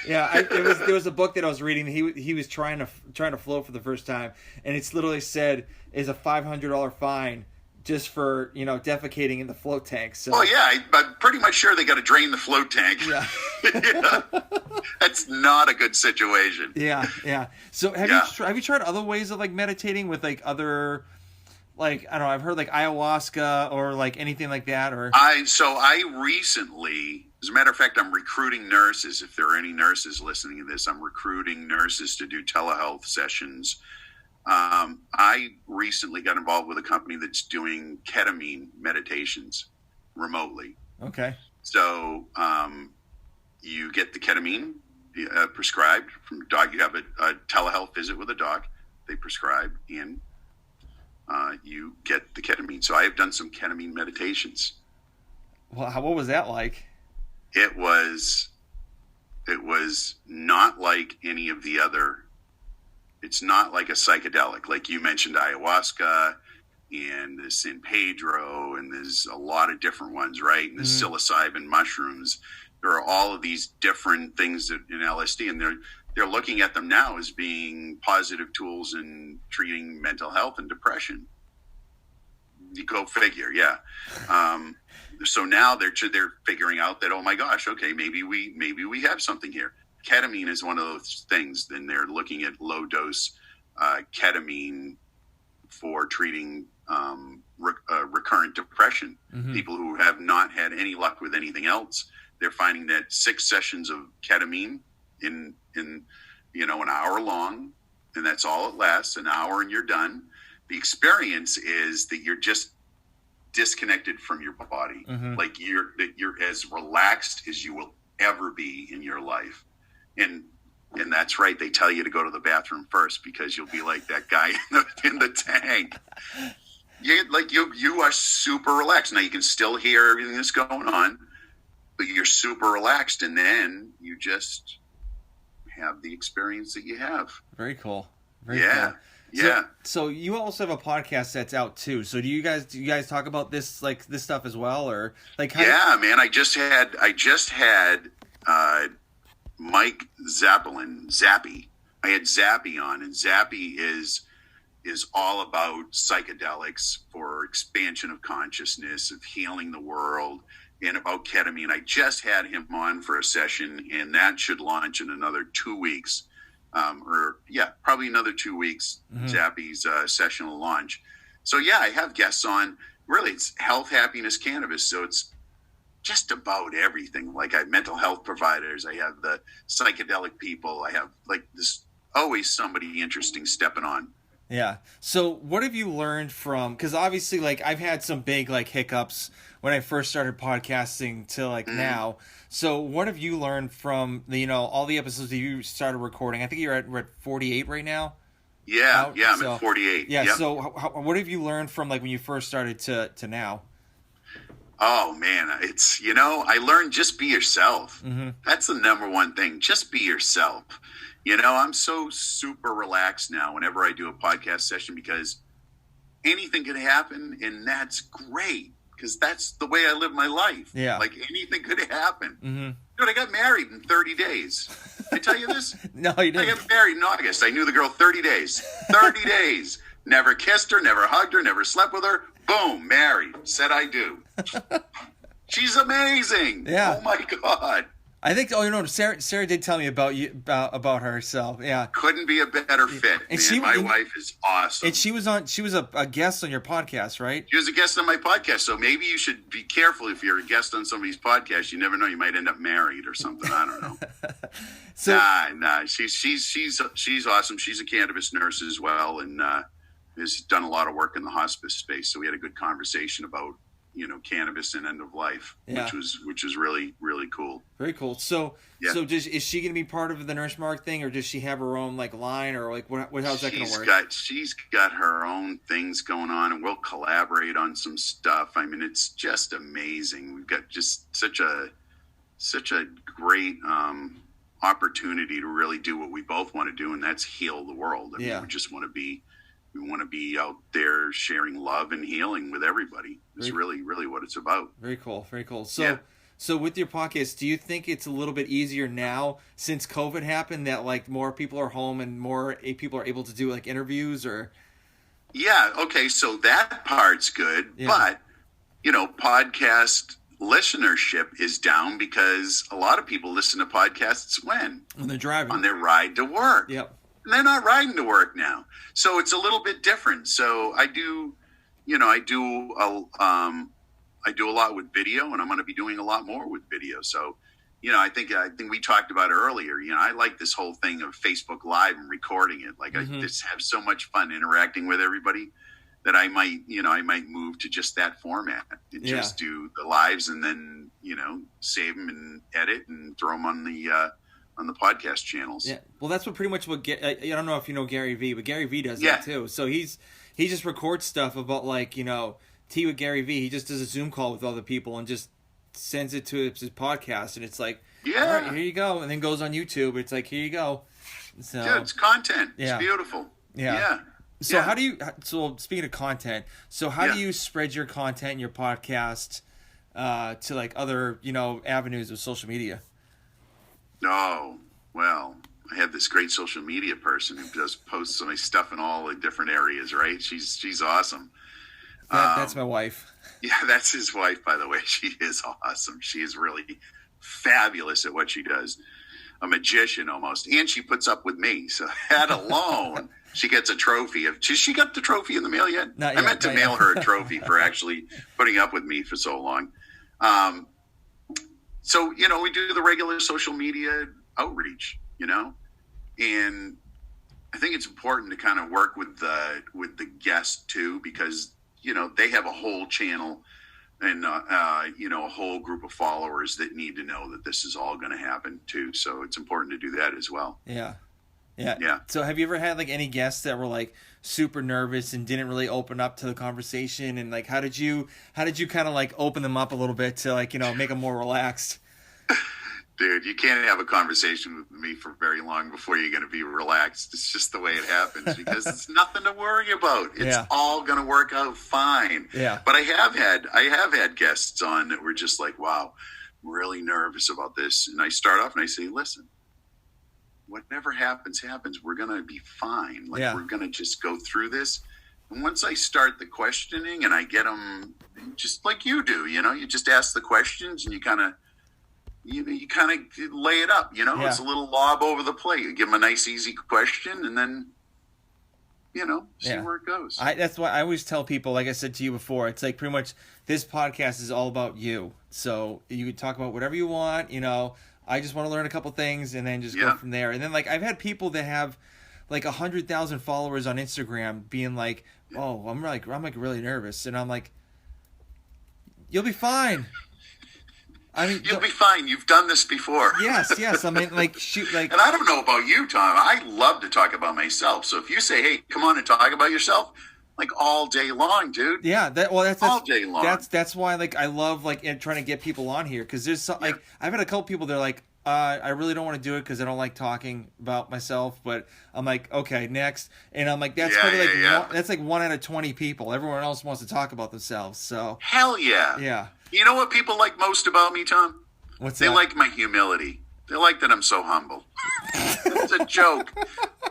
Yeah, there was a book that I was reading. He was trying to float for the first time, and it's literally said is a $500 fine just for defecating in the float tank. So. Oh yeah, I'm pretty much sure they got to drain the float tank. Yeah. That's not a good situation. Yeah. So have you tried other ways of like meditating with like other, like I don't know, I've heard like ayahuasca or like anything like that or. I recently, as a matter of fact, I'm recruiting nurses. If there are any nurses listening to this, I'm recruiting nurses to do telehealth sessions. I recently got involved with a company that's doing ketamine meditations remotely. Okay. So you get the ketamine prescribed from a dog. You have a telehealth visit with a dog. They prescribe, and you get the ketamine. So I have done some ketamine meditations. Well, what was that like? It was not like any of the other. It's not like a psychedelic, like you mentioned, ayahuasca, and the San Pedro, and there's a lot of different ones, right? And the psilocybin mushrooms. There are all of these different things in LSD, and they're looking at them now as being positive tools in treating mental health and depression. You go figure, yeah. So now they're figuring out that, oh my gosh, okay, maybe we have something here. Ketamine is one of those things. Then they're looking at low dose ketamine for treating recurrent depression. Mm-hmm. People who have not had any luck with anything else, they're finding that 6 sessions of ketamine in an hour long, and that's all it lasts, an hour, and you're done. The experience is that you're just disconnected from your body. Mm-hmm. Like you're as relaxed as you will ever be in your life. And that's right. They tell you to go to the bathroom first because you'll be like that guy in the tank. You are super relaxed. Now you can still hear everything that's going on, but you're super relaxed, and then you just have the experience that you have. Very cool. Very cool. Yeah. So you also have a podcast that's out too. So do you guys talk about this stuff as well, or like? Man. I just had Mike Zappy. I had Zappy on, and Zappy is all about psychedelics for expansion of consciousness, of healing the world, and about ketamine. I just had him on for a session, and that should launch in another 2 weeks. Probably another 2 weeks. Mm-hmm. Zappy's session will launch. So I have guests on. Really, it's health, happiness, cannabis. So it's just about everything. Like I have mental health providers. I have the psychedelic people. I have this always somebody interesting stepping on. Yeah. So what have you learned from, because obviously I've had some big hiccups when I first started podcasting to now. So what have you learned from all the episodes that you started recording? I think you're at 48 right now. Yeah. I'm at 48. Yeah. Yep. So what have you learned from when you first started to now? Oh man, it's, I learned just be yourself. Mm-hmm. That's the number one thing. Just be yourself. I'm so super relaxed now whenever I do a podcast session because anything could happen, and that's great because that's the way I live my life. Yeah. Like anything could happen. Mm-hmm. Dude, I got married in 30 days. Did I tell you this? No, you didn't. I got married in August. I knew the girl 30 days. 30 days. Never kissed her, never hugged her, never slept with her. Boom, married. Said I do. She's amazing. Yeah. Oh my God. I think. Oh, Sarah did tell me about you about her. So yeah, couldn't be a better fit. And my wife is awesome. And she was a guest on your podcast, right? She was a guest on my podcast. So maybe you should be careful if you're a guest on somebody's podcast. You never know. You might end up married or something. I don't know. Nah. She's awesome. She's a cannabis nurse as well, and has done a lot of work in the hospice space. So we had a good conversation about cannabis and end of life, which is really, really cool. Very cool. So is she going to be part of the Nurse Mark thing, or does she have her own line, or how's that going to work? She's got her own things going on, and we'll collaborate on some stuff. I mean, it's just amazing. We've got just such a great opportunity to really do what we both want to do, and that's heal the world. I mean, we just want to be. We want to be out there sharing love and healing with everybody. It's really, really what it's about. Very cool. Very cool. So with your podcast, do you think it's a little bit easier now since COVID happened that more people are home and more people are able to do interviews or? Yeah. Okay. So that part's good, but podcast listenership is down because a lot of people listen to podcasts when they're driving on their ride to work. Yep. They're not riding to work now. So it's a little bit different. So I do a lot with video, and I'm going to be doing a lot more with video. So, I think we talked about it earlier. I like this whole thing of Facebook Live and recording it. I just have so much fun interacting with everybody that I might move to just that format and just do the lives and then, save them and edit and throw them on the podcast channels. Yeah, well, that's pretty much what I don't know if you know Gary Vee, but Gary Vee does that too. So he just records stuff about Tea with Gary Vee. He just does a Zoom call with other people and just sends it to his podcast, and it's all right, here you go, and then goes on YouTube. It's here you go. So it's content. It's beautiful. Yeah. So how do you? So speaking of content, how do you spread your content and your podcast to other avenues of social media? Oh, well, I have this great social media person who just posts my stuff in all the different areas, right? She's awesome. That's my wife. Yeah, that's his wife, by the way. She is awesome. She is really fabulous at what she does. A magician almost. And she puts up with me. So that alone, she gets a trophy. Has she got the trophy in the mail yet? Not yet. I meant to mail her a trophy for actually putting up with me for so long. So, we do the regular social media outreach, and I think it's important to kind of work with the guests too, because, they have a whole channel and, a whole group of followers that need to know that this is all going to happen too. So it's important to do that as well. Yeah. So have you ever had any guests that were super nervous and didn't really open up to the conversation? And how did you kind of open them up a little bit to make them more relaxed? Dude, you can't have a conversation with me for very long before you're going to be relaxed. It's just the way it happens because it's nothing to worry about. It's all going to work out fine. Yeah. But I have had guests on that were just wow, I'm really nervous about this. And I start off and I say, listen, whatever happens. We're going to be fine. We're going to just go through this. And once I start the questioning and I get them just like you do, you just ask the questions and you kind of lay it up, It's a little lob over the plate. You give them a nice, easy question, and then, see where it goes. That's why I always tell people, like I said to you before, it's pretty much this podcast is all about you. So you can talk about whatever you want, I just want to learn a couple things and then just go from there. And then, I've had people that have 100,000 followers on Instagram being oh, I'm really nervous. And I'm you'll be fine. I mean, you'll be fine. You've done this before. Yes. I mean, shoot, And I don't know about you, Tom. I love to talk about myself. So if you say, "Hey, come on and talk about yourself," like all day long, dude. Yeah, that's all day long. That's why like I love like trying to get people on here because there's like I've had a couple people they're like I really don't want to do it because I don't like talking about myself, but I'm like okay next, and I'm like that's probably like that's like 1 out of 20 people. Everyone else wants to talk about themselves, so hell yeah, yeah. You know what people like most about me, Tom? What's that? They like my humility. They like that I'm so humble. It's a joke.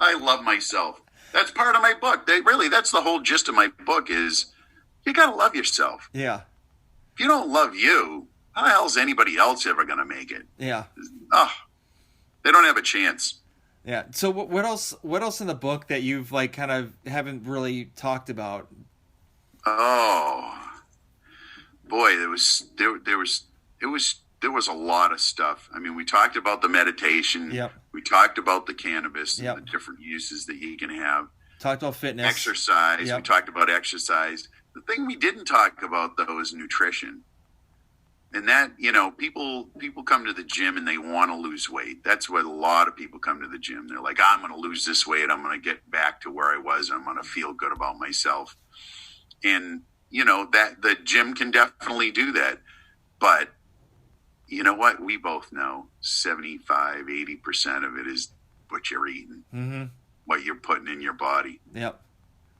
I love myself. That's part of my book. That's the whole gist of my book is you got to love yourself. Yeah. If you don't love you, how the hell is anybody else ever going to make it? Yeah. Oh, they don't have a chance. Yeah. So what else in the book that you've like kind of haven't really talked about? Oh, boy, there was a lot of stuff. I mean, we talked about the meditation. Yep. We talked about the cannabis and the different uses that you can have. Talked about fitness. Exercise. Yep. We talked about exercise. The thing we didn't talk about, though, is nutrition. And that, you know, people come to the gym and they want to lose weight. That's what a lot of people come to the gym. They're like, I'm going to lose this weight. I'm going to get back to where I was. I'm going to feel good about myself. And, you know, that the gym can definitely do that. But you know what? We both know 75-80% of it is what you're eating, what you're putting in your body. Yep.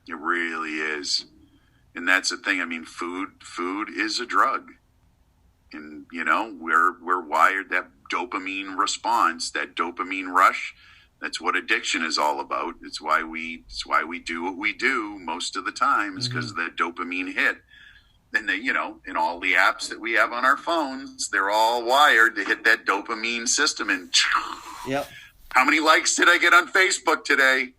It really is. And that's the thing. I mean, food is a drug. And, you know, we're wired that dopamine response, that dopamine rush. That's what addiction is all about. It's why we do what we do most of the time is because of that dopamine hit. And you know, in all the apps that we have on our phones, they're all wired to hit that dopamine system. And how many likes did I get on Facebook today?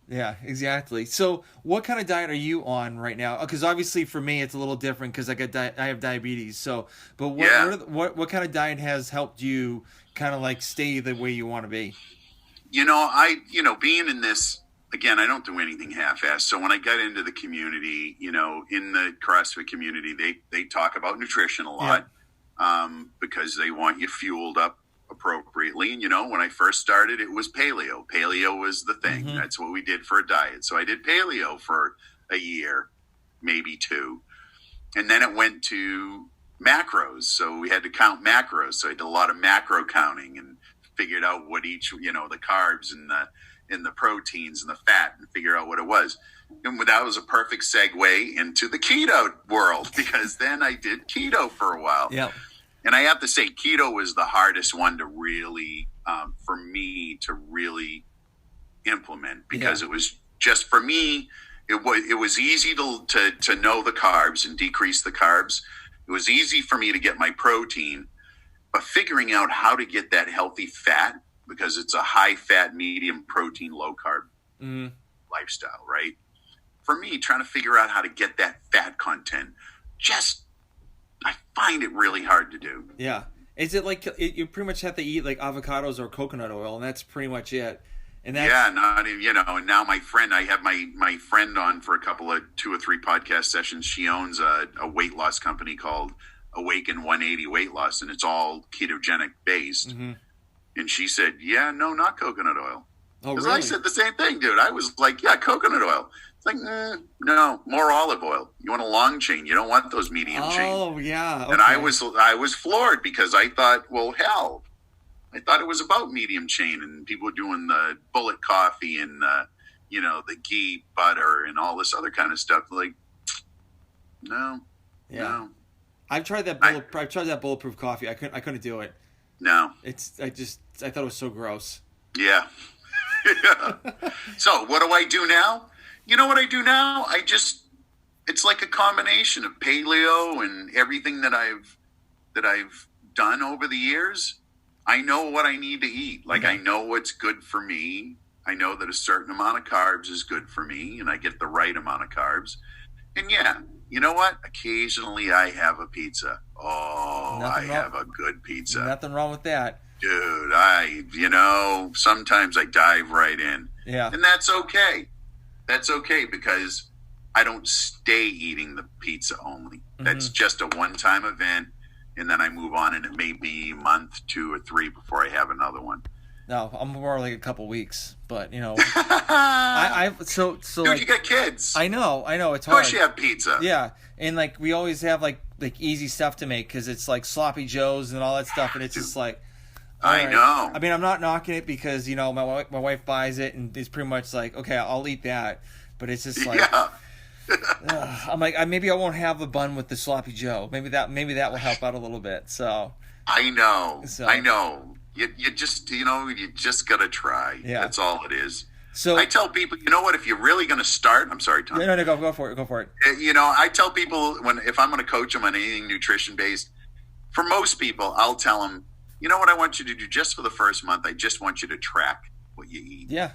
Yeah, exactly. So what kind of diet are you on right now? Because obviously for me, it's a little different because I have diabetes. So, but what kind of diet has helped you kind of like stay the way you want to be? You know, being in this, again, I don't do anything half-assed. So when I got into the community, you know, in the CrossFit community, they talk about nutrition a lot because they want you fueled up appropriately. And, you know, when I first started, it was paleo. Paleo was the thing. That's what we did for a diet. So I did paleo for a year, maybe 2. And then it went to macros. So we had to count macros. So I did a lot of macro counting and figured out what each, you know, the carbs and the proteins and the fat and figure out what it was. And that was a perfect segue into the keto world because then I did keto for a while. Yeah. And I have to say, keto was the hardest one to really, for me to really implement because it was just for me, it was easy to know the carbs and decrease the carbs. It was easy for me to get my protein, but figuring out how to get that healthy fat because it's a high fat, medium protein, low carb lifestyle, right? For me, trying to figure out how to get that fat content, I find it really hard to do. Yeah. Is it like you pretty much have to eat like avocados or coconut oil, and that's pretty much it? And that's... Yeah, not you know. And now I have my friend on for a couple of 2 or 3 podcast sessions. She owns a weight loss company called Awaken 180 Weight Loss, and it's all ketogenic based. And she said, "Yeah, no, not coconut oil." Oh, really? really? I said the same thing, dude. I was like, "Yeah, coconut oil." It's like, no, more olive oil. You want a long chain. You don't want those medium chain. Oh, yeah. Okay. And I was floored because I thought, well, hell, I thought it was about medium chain and people doing the bullet coffee and you know, the ghee butter and all this other kind of stuff. Like, no. I've tried that bulletproof coffee. I couldn't do it. No. I thought it was so gross. Yeah. So what do I do now? You know what I do now? It's like a combination of paleo and everything that I've done over the years. I know what I need to eat. Like I know what's good for me. I know that a certain amount of carbs is good for me and I get the right amount of carbs. And yeah, you know what? Occasionally I have a pizza. Oh, I have a good pizza. Nothing wrong with that. Dude, sometimes I dive right in. Yeah. And that's okay. That's okay because I don't stay eating the pizza only. That's just a one-time event, and then I move on, and it may be a month, 2 or 3 before I have another one. No, I'm more like a couple weeks, but so Dude, like you got kids. I know, it's Of course hard. you have pizza. Yeah, and like we always have like easy stuff to make because it's like sloppy joes and all that stuff, and it's just like. I know. I mean, I'm not knocking it because my wife buys it and it's pretty much like, okay, I'll eat that, but it's just like, Yeah. I'm like, maybe I won't have a bun with the sloppy joe. Maybe that will help out a little bit. So I know. So- I know. You just you just gotta try. Yeah. That's all it is. So I tell people, you know what? If you're really gonna start, I'm sorry, Tom. no, go for it. Go for it. I tell people if I'm gonna coach them on anything nutrition based, for most people, I'll tell them, you know what I want you to do just for the first month? I just want you to track what you eat. Yeah.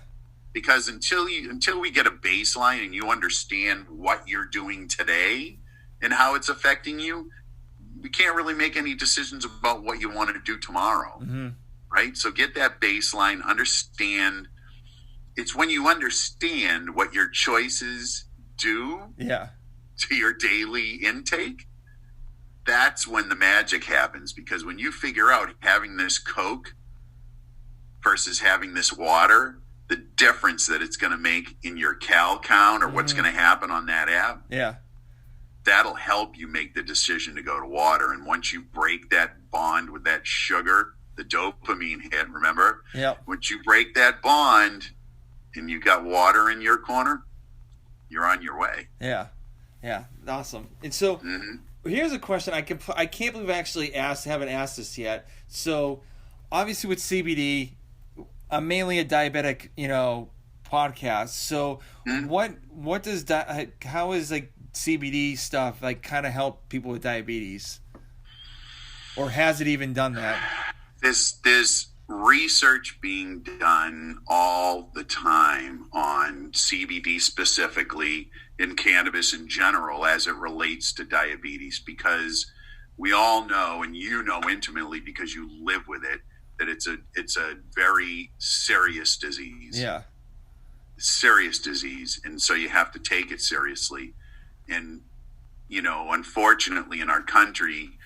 Because until we get a baseline and you understand what you're doing today and how it's affecting you, we can't really make any decisions about what you want to do tomorrow. Mm-hmm. Right? So get that baseline, understand. It's when you understand what your choices do Yeah. to your daily intake, that's when the magic happens. Because when you figure out having this Coke versus having this water, the difference that it's going to make in your cal count or what's going to happen on that app, Yeah. that'll help you make the decision to go to water. And once you break that bond with that sugar, the dopamine hit, remember? Yep. Once you break that bond and you got water in your corner, you're on your way. Yeah. Yeah. Awesome. And so here's a question I can't believe I actually haven't asked this yet. So obviously with CBD, I'm mainly a diabetic, podcast. So what does how is like CBD stuff like kind of help people with diabetes? Or has it even done that? There's research being done all the time on CBD specifically and cannabis in general as it relates to diabetes, because we all know, and you know intimately because you live with it, that it's a very serious disease. Yeah. Serious disease, and so you have to take it seriously. And unfortunately in our country,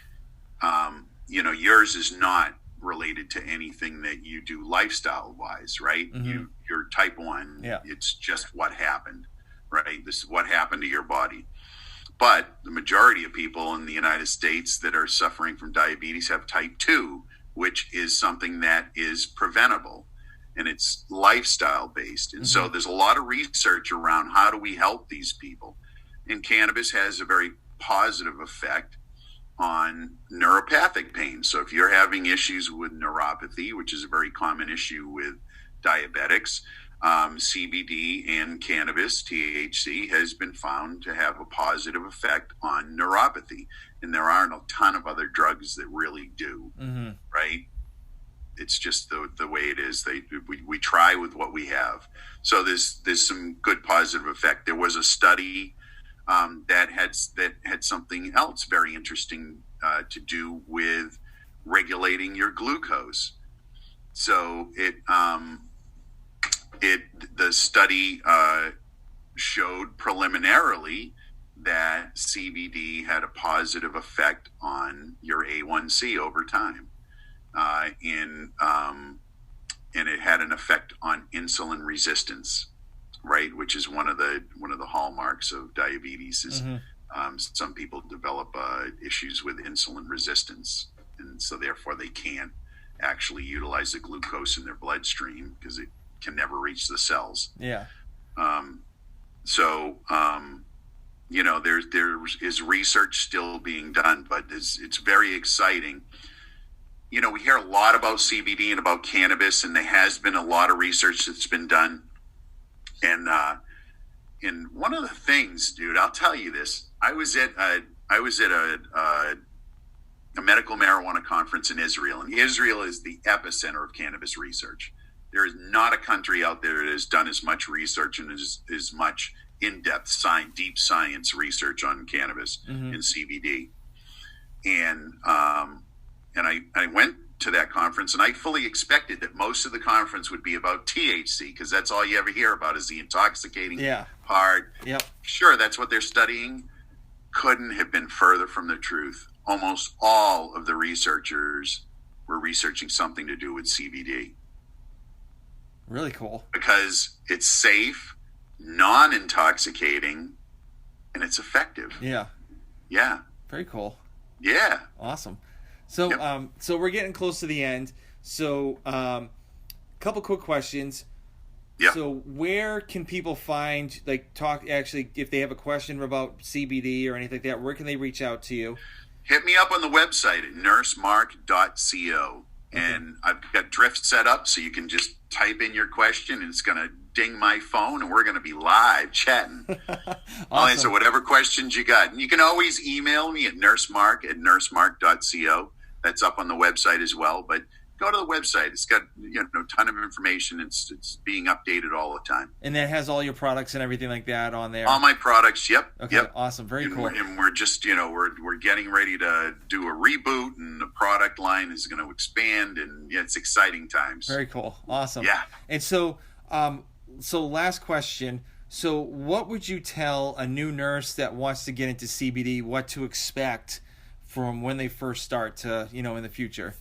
yours is not related to anything that you do lifestyle wise, right? Mm-hmm. You're type 1. Yeah. It's just what happened, right? This is what happened to your body. But the majority of people in the United States that are suffering from diabetes have type 2, which is something that is preventable, and it's lifestyle based. And so there's a lot of research around how do we help these people. And cannabis has a very positive effect on neuropathic pain. So if you're having issues with neuropathy, which is a very common issue with diabetics, CBD and cannabis, THC, has been found to have a positive effect on neuropathy. And there aren't a ton of other drugs that really do, right? It's just the way it is. We try with what we have. So there's some good positive effect. There was a study that had something else very interesting to do with regulating your glucose. So the study showed preliminarily that CBD had a positive effect on your A1C over time, and it had an effect on insulin resistance. Right, which is one of the hallmarks of diabetes is some people develop issues with insulin resistance, and so therefore they can't actually utilize the glucose in their bloodstream because it can never reach the cells. Yeah. There is research still being done, but it's very exciting. We hear a lot about CBD and about cannabis, and there has been a lot of research that's been done. And one of the things, dude, I'll tell you this. I was at a medical marijuana conference in Israel, and Israel is the epicenter of cannabis research. There is not a country out there that has done as much research and as much in-depth deep science research on cannabis and CBD. And I went to that conference, and I fully expected that most of the conference would be about THC, because that's all you ever hear about is the intoxicating part. Yep. Sure, that's what they're studying. Couldn't have been further from the truth. Almost all of the researchers were researching something to do with CBD. Really cool. because it's safe, non-intoxicating, and it's effective. Yeah. Yeah. Very cool. Yeah. Awesome. So, Yep. so we're getting close to the end. So, couple quick questions. Yeah. So, where can people find, like, actually, if they have a question about CBD or anything like that, where can they reach out to you? Hit me up on the website at nursemark.co. And I've got Drift set up so you can just type in your question and it's going to ding my phone and we're going to be live chatting. I'll answer whatever questions you got. And you can always email me at nursemark@nursemark.co. That's up on the website as well. But go to the website. It's got a ton of information. It's being updated all the time. And that has all your products and everything like that on there. All my products. Yep. Okay. Yep. Awesome. Very cool. And we're just we're getting ready to do a reboot, and the product line is going to expand, and it's exciting times. Very cool. Awesome. Yeah. And so, so last question. So, what would you tell a new nurse that wants to get into CBD what to expect from when they first start to in the future?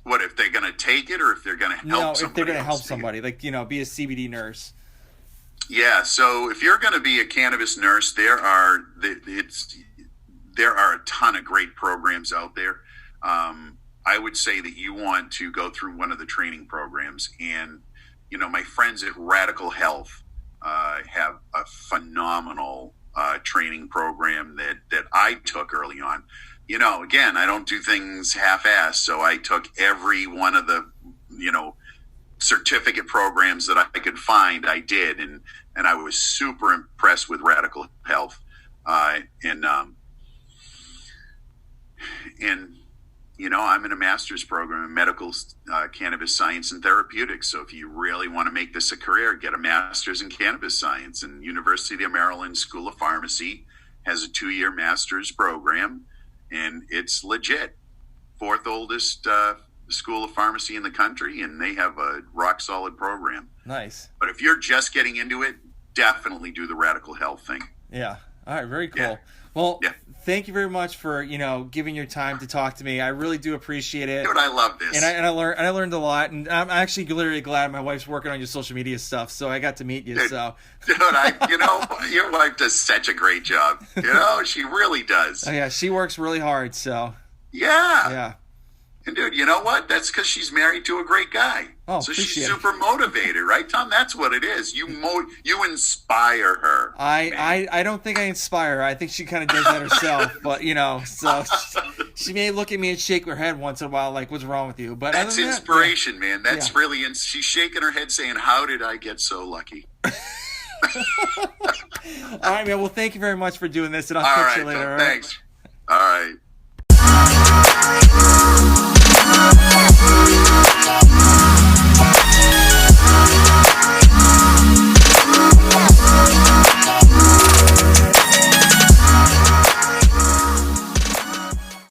What if they're going to take it, or if they're going to help? No, if they're going to help take it? somebody, like be a CBD nurse. Yeah. So if you're going to be a cannabis nurse, there are a ton of great programs out there. I would say that you want to go through one of the training programs, and my friends at Radical Health have a phenomenal training program that I took early on. Again, I don't do things half-assed, so I took every one of the, certificate programs that I could find. I did, and I was super impressed with Radical Health, and I'm in a master's program in medical cannabis science and therapeutics. So if you really want to make this a career, get a master's in cannabis science. And University of Maryland School of Pharmacy has a 2-year master's program. And it's legit. 4th oldest school of pharmacy in the country, and they have a rock solid program. Nice. But if you're just getting into it, definitely do the Radical Health thing. Yeah. All right. Very cool. Yeah. Well, Yeah. Thank you very much for giving your time to talk to me. I really do appreciate it. Dude, I love this. And I learned a lot, and I'm actually literally glad my wife's working on your social media stuff, so I got to meet you. Dude, so, your wife does such a great job. She really does. oh yeah, she works really hard. So Yeah. yeah, And dude, you know what? That's because she's married to a great guy. Oh, so she's appreciate it. super motivated, right, Tom? That's what it is. You inspire her. I don't think I inspire her. I think she kind of does that herself. But so she may look at me and shake her head once in a while, like, "What's wrong with you?" But that's other than inspiration, man. That's Yeah. really. She's shaking her head, saying, "How did I get so lucky?" All right, man. Well, thank you very much for doing this, and I'll All catch right, you later. Tom, all right? thanks. All right.